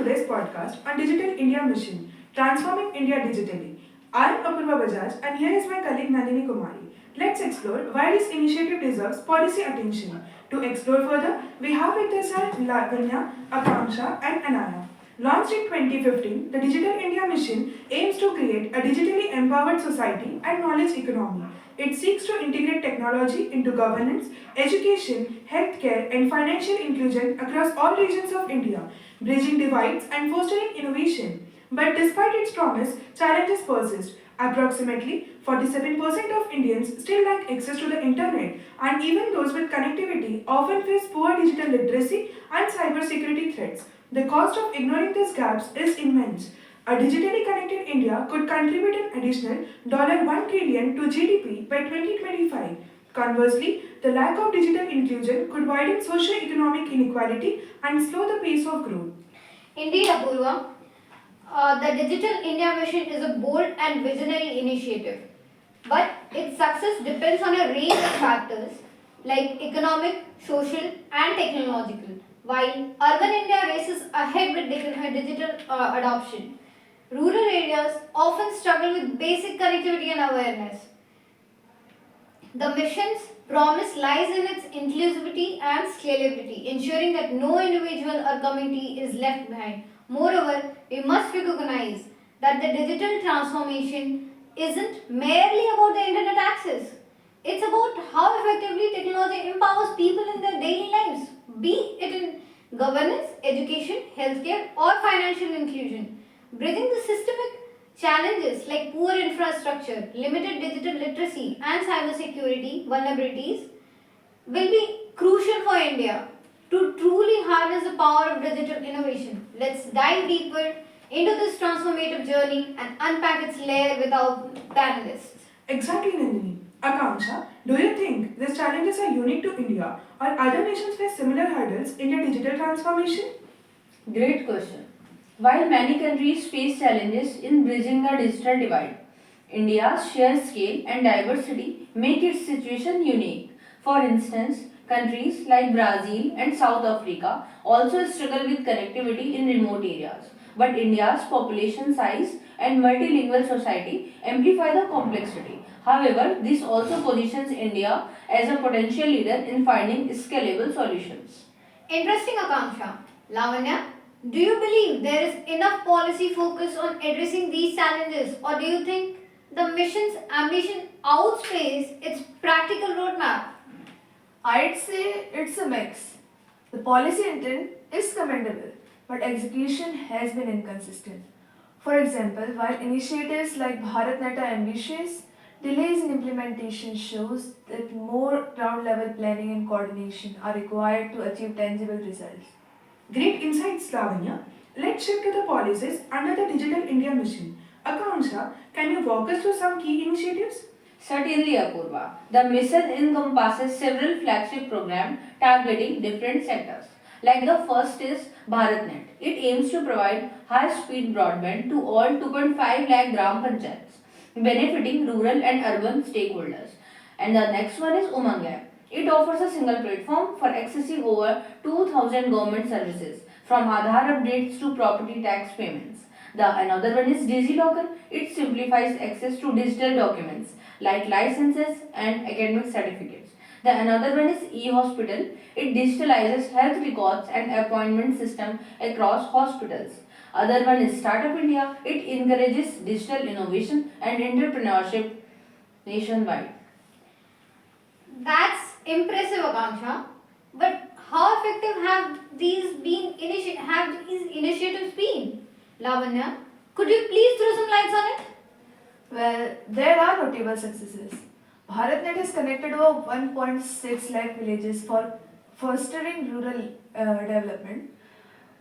today's podcast on Digital India Mission, Transforming India Digitally. I am Apurva Bajaj and here is my colleague Nandini Kumari. Let's explore why this initiative deserves policy attention. To explore further, we have with us our Lavanya, Akanksha and Annaya. Launched in 2015, the Digital India Mission aims to create a digitally empowered society and knowledge economy. It seeks to integrate technology into governance, education, healthcare, and financial inclusion across all regions of India, bridging divides and fostering innovation. But despite its promise, challenges persist. Approximately 47% of Indians still lack access to the internet, and even those with connectivity often face poor digital literacy and cybersecurity threats. The cost of ignoring these gaps is immense. A digitally connected India could contribute an additional $1 trillion to GDP by 2025. Conversely, the lack of digital inclusion could widen socio-economic inequality and slow the pace of growth. Indeed, Apurva, the Digital India Mission is a bold and visionary initiative. But its success depends on a range of factors like economic, social, and technological. While urban India races ahead with digital adoption, rural areas often struggle with basic connectivity and awareness. The mission's promise lies in its inclusivity and scalability, ensuring that no individual or community is left behind. Moreover, we must recognize that the digital transformation isn't merely about the internet access. It's about how effectively technology empowers people in their daily lives, be it in governance, education, healthcare, or financial inclusion. Bridging the systemic challenges like poor infrastructure, limited digital literacy, and cybersecurity vulnerabilities will be crucial for India to truly harness the power of digital innovation. Let's dive deeper into this transformative journey and unpack its layer with our panelists. Exactly, Nandini. Akanksha, do you think these challenges are unique to India or other nations face similar hurdles in their digital transformation? Great question. While many countries face challenges in bridging the digital divide, India's sheer scale and diversity make its situation unique. For instance, countries like Brazil and South Africa also struggle with connectivity in remote areas. But India's population size and multilingual society amplify the complexity. However, this also positions India as a potential leader in finding scalable solutions. Interesting, Akanksha. Lavanya, do you believe there is enough policy focus on addressing these challenges, or do you think the mission's ambition outweighs its practical roadmap? I'd say it's a mix. The policy intent is commendable, but execution has been inconsistent. For example, while initiatives like BharatNet are ambitious, delays in implementation shows that more ground-level planning and coordination are required to achieve tangible results. Great insights, Lavanya. Let's shift to the policies under the Digital India Mission. Akanksha, can you walk us through some key initiatives? Certainly, Apurva. The mission encompasses several flagship programs targeting different sectors. Like the first is BharatNet. It aims to provide high-speed broadband to all 2.5 lakh gram panchayats, benefiting rural and urban stakeholders. And the next one is Umang App. It offers a single platform for accessing over 2,000 government services, from Aadhaar updates to property tax payments. The another one is DigiLocker. It simplifies access to digital documents like licenses and academic certificates. The another one is e-hospital. It digitalizes health records and appointment system across hospitals. Other one is Startup India. It encourages digital innovation and entrepreneurship nationwide. That's impressive, Akanksha. But how effective have these initiatives been? Lavanya, could you please throw some lights on it? Well, there are notable successes. BharatNet has connected over 1.6 lakh villages for fostering rural development.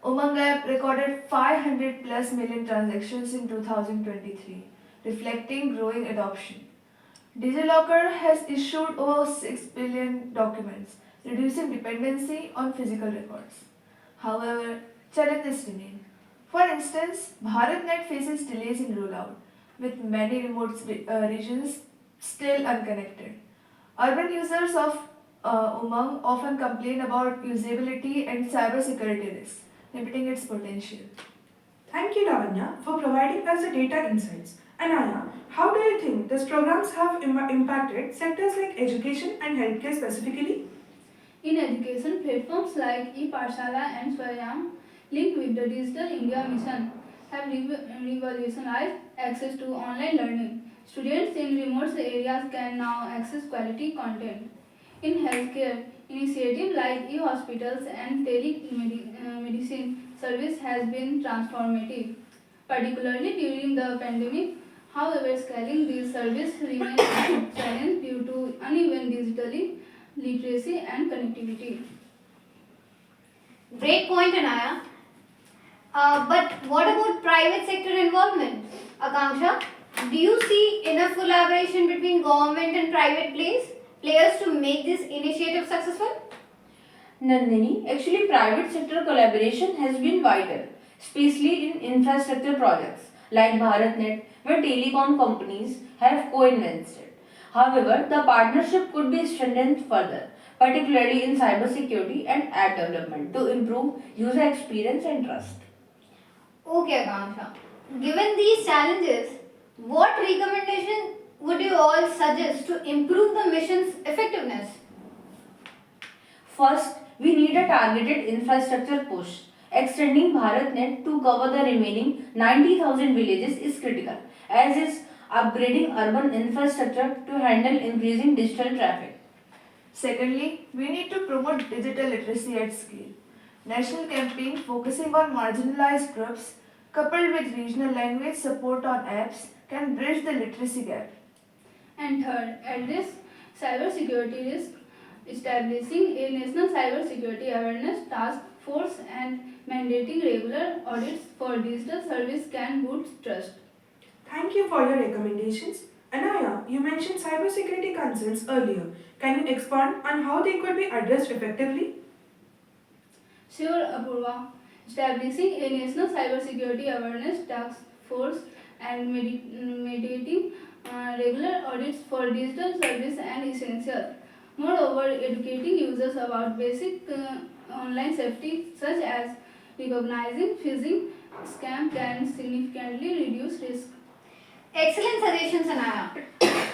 Umang app recorded 500 plus million transactions in 2023, reflecting growing adoption. DigiLocker has issued over 6 billion documents, reducing dependency on physical records. However, challenges remain. For instance, BharatNet faces delays in rollout, with many remote regions still unconnected. Urban users of often complain about usability and cybersecurity risks, limiting its potential. Thank you, Lavanya, for providing us the data insights. Anaya, how do you think these programs have impacted sectors like education and healthcare specifically? In education, platforms like ePathshala and Swayam, linked with the Digital India Mission, have revolutionized access to online learning. Students in remote areas can now access quality content. In healthcare, initiatives like e-hospitals and telemedicine service has been transformative, particularly during the pandemic. However, scaling these services remains a challenge due to uneven digitally literacy and connectivity. Great point, Anaya. But what about private sector involvement? Akanksha, do you see enough collaboration between government and private players to make this initiative successful? Nandini, actually private sector collaboration has been vital, especially in infrastructure projects like BharatNet, where telecom companies have co-invested. However, the partnership could be strengthened further, particularly in cybersecurity and app development to improve user experience and trust. Okay, Akanksha. Given these challenges, what recommendation would you all suggest to improve the mission's effectiveness? First, we need a targeted infrastructure push. Extending BharatNet to cover the remaining 90,000 villages is critical, as is upgrading urban infrastructure to handle increasing digital traffic. Secondly, we need to promote digital literacy at scale. National campaign focusing on marginalized groups coupled with regional language support on apps can bridge the literacy gap. And third, address cybersecurity risk, establishing a national cybersecurity awareness task force and mandating regular audits for digital service can boost trust. Thank you for your recommendations. Anaya, you mentioned cybersecurity concerns earlier. Can you expand on how they could be addressed effectively? Sure, Apurva. Establishing a national cybersecurity awareness task force and mediating regular audits for digital service and essential. Moreover, educating users about basic online safety such as recognizing phishing scam can significantly reduce risk. Excellent suggestions, Anaya.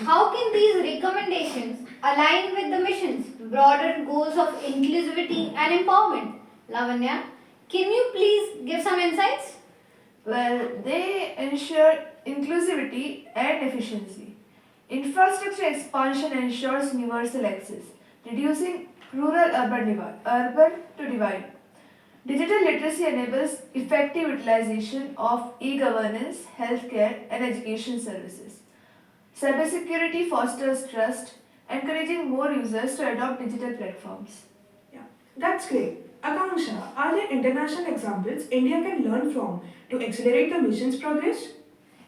How can these recommendations align with the mission's broader goals of inclusivity and empowerment? Lavanya, can you please give some insights? Well, they ensure inclusivity and efficiency. Infrastructure expansion ensures universal access, reducing urban to divide. Digital literacy enables effective utilization of e-governance, healthcare, and education services. Cybersecurity fosters trust, encouraging more users to adopt digital platforms. Yeah, that's great. Akanksha, are there international examples India can learn from to accelerate the mission's progress?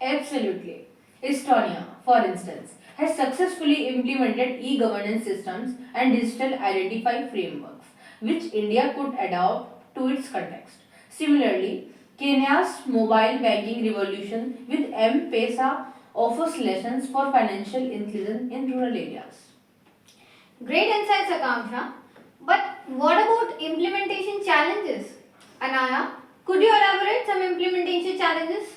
Absolutely. Estonia, for instance, has successfully implemented e-governance systems and digital identify frameworks, which India could adopt to its context. Similarly, Kenya's mobile banking revolution with M-Pesa offers lessons for financial inclusion in rural areas. Great insights, Akanksha. But what about implementation challenges? Anaya, could you elaborate some implementation challenges?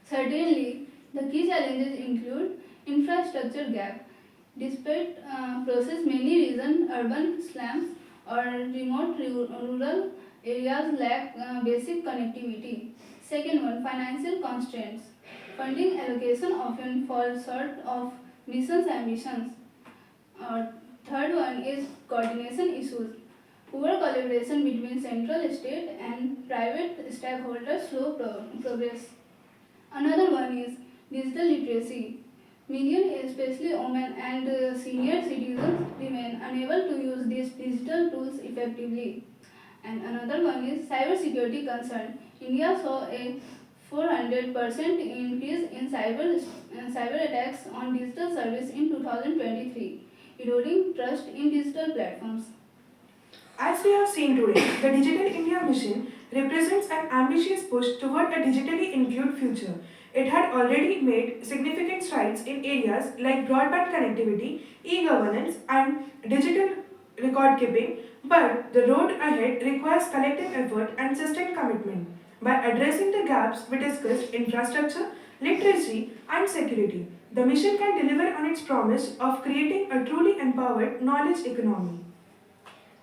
Certainly, the key challenges include infrastructure gap. Despite process many regions, urban slums or remote rural areas lack basic connectivity. Second one, financial constraints. Funding allocation often falls short of missions ambitions. Uh, Third one is coordination issues. Poor collaboration between central, state, and private stakeholders slow progress. Another one is digital literacy. Millions, especially women and senior citizens, remain unable to use these digital tools effectively. And another one is cybersecurity concern. India saw a 400% increase in cyber attacks on digital service in 2023, eroding trust in digital platforms. As we have seen today, the Digital India Mission represents an ambitious push toward a digitally inclusive future. It had already made significant strides in areas like broadband connectivity, e-governance, and digital record keeping, but the road ahead requires collective effort and sustained commitment. By addressing the gaps we discussed infrastructure, literacy, and security, the mission can deliver on its promise of creating a truly empowered knowledge economy.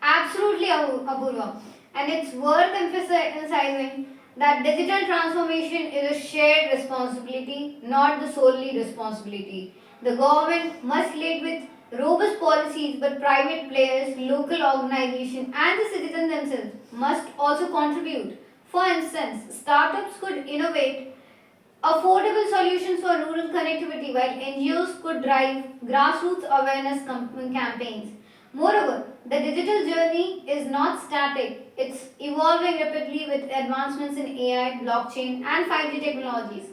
Absolutely, Apurva. And it's worth emphasizing that digital transformation is a shared responsibility, not the solely responsibility. The government must lead with robust policies, but private players, local organizations, and the citizens themselves must also contribute. For instance, startups could innovate affordable solutions for rural connectivity while NGOs could drive grassroots awareness campaigns. Moreover, the digital journey is not static, it's evolving rapidly with advancements in AI, blockchain, and 5G technologies.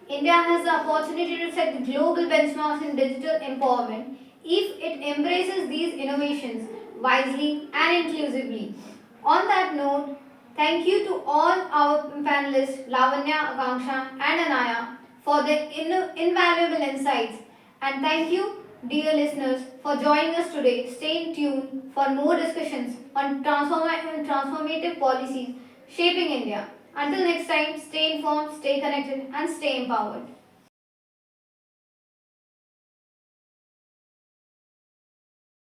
India has the opportunity to set the global benchmarks in digital empowerment if it embraces these innovations wisely and inclusively. On that note, thank you to all our panelists, Lavanya, Akanksha, and Annaya, for their invaluable insights. And thank you, dear listeners, for joining us today. Stay tuned for more discussions on transformative policies shaping India. Until next time, stay informed, stay connected, and stay empowered.